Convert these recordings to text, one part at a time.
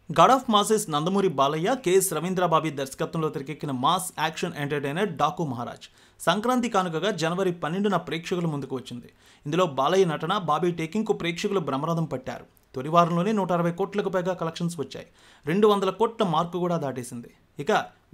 God of masses Nandamuri Balayya, KS Ravindra Bobby దర్శకత్వంలో తెరకెక్కిన mass action entertainer Daaku Maharaaj Sankranti కానుకగా జనవరి 12న ప్రేక్షకుల ముందుకు వచ్చింది. ఇందులో బాలయ్య నటన, బాబీ టేకింగ్కు ప్రేక్షకులు బ్రహ్మరథం పట్టారు. తొలి వారంలోనే 160 కోట్లకు పైగా కలెక్షన్స్ వచ్చాయి. 200 కోట్ల మార్కు కూడా దాటేసింది. ఇక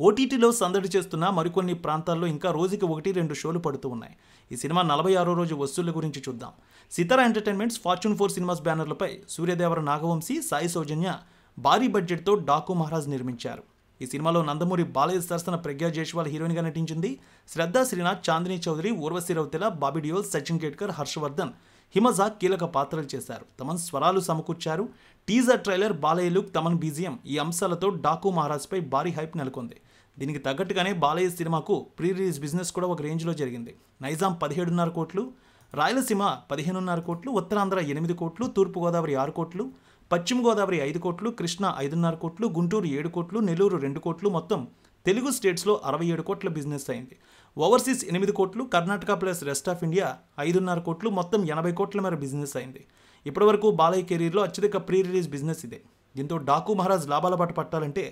ఓటీటీలో సందడి చేస్తున్న మరికొన్ని ప్రాంతాల్లో ఇంకా రోజుకి 1-2 షోలు పడుతూ ఉన్నాయి. ఈ సినిమా 46వ రోజు వసూళ్ల గురించి చూద్దాం. సితారా ఎంటర్టైన్మెంట్స్, ఫార్చ్యూన్ 4 సినిమాస్ బ్యానర్లపై సూర్యదేవర నాగవంశీ, సాయి సౌజన్య భారీ బడ్జెట్తో డాకు మహారాజ్ నిర్మించారు. ఈ సినిమాలో నందమూరి బాలయ్య సరసన ప్రజ్ఞా జైస్వాల్ హీరోయిన్గా నటించింది. శ్రద్ధా శ్రీనాథ్, చాందినీ చౌదరి, ఊర్వశి రౌతెల, బాబీ డియోల్, సచిన్ కేట్కర్, హర్షవర్ధన్, హిమజా కీలక పాత్రలు చేశారు. తమన్ స్వరాలు సమకూర్చారు. Teaser trailer, Balayya look, Thaman BGM ఈ అంశాలతో డాకు మహారాజ్పై భారీ హైప్ నెలకొంది. దీనికి తగ్గట్టుగానే బాలయ్య సినిమాకు ప్రీ రిలీజ్ బిజినెస్ కూడా ఒక రేంజ్లో జరిగింది. నైజాం 17.5 కోట్లు, రాయలసీమ 15.5 కోట్లు, ఉత్తరాంధ్ర 8 కోట్లు, తూర్పుగోదావరి 6 కోట్లు, పశ్చిమ గోదావరి 5 కోట్లు, కృష్ణా 5.5 కోట్లు, గుంటూరు 7 కోట్లు, నెల్లూరు 2 కోట్లు, మొత్తం తెలుగు స్టేట్స్లో 67 కోట్ల బిజినెస్ అయింది. ఓవర్సీస్ 8 కోట్లు, Karnataka plus rest of India 5.5 కోట్లు, మొత్తం 80 కోట్ల మేర బిజినెస్ అయింది. ఇప్పటివరకు బాలయ్య కెరీర్లో అత్యధిక ప్రీ రిలీజ్ బిజినెస్ ఇదే. దీంతో డాకు మహారాజ్ లాభాల బాట పట్టాలంటే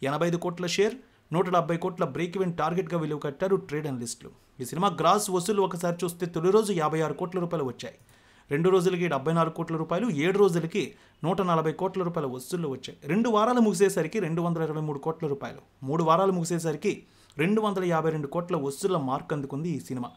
85 కోట్ల షేర్, 170 కోట్ల బ్రేక్ ఈవెన్ టార్గెట్గా విలువ కట్టారు ట్రేడ్ అనలిస్టులు. ఈ సినిమా గ్రాస్ వసూలు ఒకసారి చూస్తే తొలి రోజు 56 కోట్ల రూపాయలు వచ్చాయి. 2 రోజులకి 74 కోట్ల రూపాయలు, 7 రోజులకి 140 కోట్ల రూపాయల వసూళ్లు వచ్చాయి. 2 వారాలు ముగిసేసరికి 223 కోట్ల రూపాయలు, 3 వారాలు ముగిసేసరికి 252 కోట్ల వసూళ్ల మార్క్ అందుకుంది ఈ సినిమా.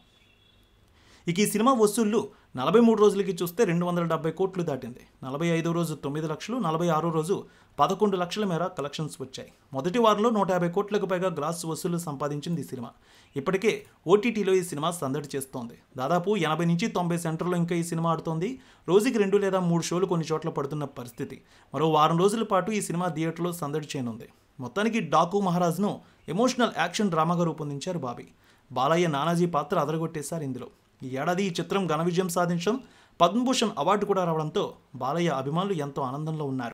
ఇక ఈ సినిమా వసూళ్లు 43 రోజులకి చూస్తే 270 కోట్లు దాటింది. 45వ రోజు 9 లక్షలు, 46వ రోజు 11 లక్షల మేర కలెక్షన్స్ వచ్చాయి. మొదటి వారంలో 150 కోట్లకు పైగా గ్రాస్ వసూళ్లు సంపాదించింది ఈ సినిమా. ఇప్పటికే ఓటీటీలో ఈ సినిమా సందడి చేస్తోంది. దాదాపు 80 నుంచి 90 సెంటర్లో ఇంకా ఈ సినిమా ఆడుతోంది. రోజుకి 2 లేదా 3 షోలు కొన్ని చోట్ల పడుతున్న పరిస్థితి. మరో వారం రోజుల పాటు ఈ సినిమా థియేటర్లో సందడి చేయనుంది. మొత్తానికి డాకు మహారాజ్ను ఎమోషనల్ యాక్షన్ డ్రామాగా రూపొందించారు బాబీ. బాలయ్య నానాజీ పాత్ర అదరగొట్టేశారు ఇందులో. ఈ ఏడాది ఈ చిత్రం ఘన విజయం సాధించడం, పద్మభూషణ్ అవార్డు కూడా రావడంతో బాలయ్య అభిమానులు ఎంతో ఆనందంలో ఉన్నారు.